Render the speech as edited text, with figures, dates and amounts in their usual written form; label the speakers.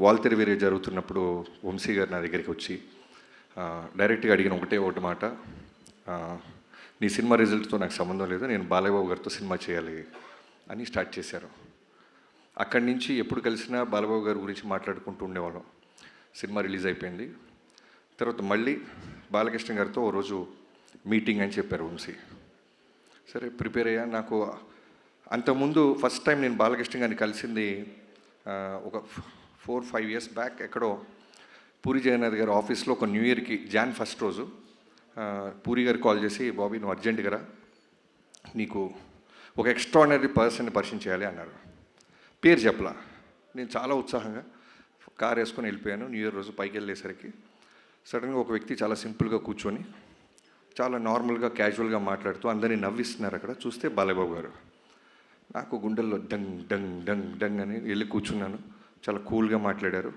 Speaker 1: వాల్తెర వీరే జరుగుతున్నప్పుడు వంశీ గారు నా దగ్గరికి వచ్చి డైరెక్ట్గా అడిగిన ఒకటి మాట, నీ సినిమా రిజల్ట్తో నాకు సంబంధం లేదు, నేను బాలయ్యబాబు గారితో సినిమా చేయాలి అని స్టార్ట్ చేశారు. అక్కడి నుంచి ఎప్పుడు కలిసినా బాలయ్యబాబు గారి గురించి మాట్లాడుకుంటూ ఉండేవాళ్ళం. సినిమా రిలీజ్ అయిపోయింది. తర్వాత మళ్ళీ బాలకృష్ణ గారితో ఓ రోజు మీటింగ్ అని చెప్పారు వంశీ. సరే ప్రిపేర్ అయ్యా. నాకు అంతకుముందు ఫస్ట్ టైం నేను బాలకృష్ణ గారిని కలిసింది ఒక 4-5 ఇయర్స్ బ్యాక్ ఎక్కడో పూరి జగన్నాథ్ గారి ఆఫీస్లో ఒక న్యూ ఇయర్కి Jan 1 రోజు పూరి గారు కాల్ చేసి, బాబీ నువ్వు అర్జెంటుగా రా, నీకు ఒక ఎక్స్ట్రాడినరీ పర్సన్ని పరిచయం చేయాలి అన్నారు. పేరు చెప్పలా. నేను చాలా ఉత్సాహంగా కార్ వేసుకొని వెళ్ళిపోయాను. న్యూ ఇయర్ రోజు పైకి వెళ్ళేసరికి సడన్గా ఒక వ్యక్తి చాలా సింపుల్గా కూర్చొని చాలా నార్మల్గా క్యాజువల్గా మాట్లాడుతూ అందరినీ నవ్విస్తున్నారు. అక్కడ చూస్తే బాలయ్యబాబు గారు. నాకు గుండెల్లో డంగ్ డంగ్ డంగ్ డంగ్ అని వెళ్ళి కూర్చున్నాను. చాలా కూల్గా మాట్లాడారు.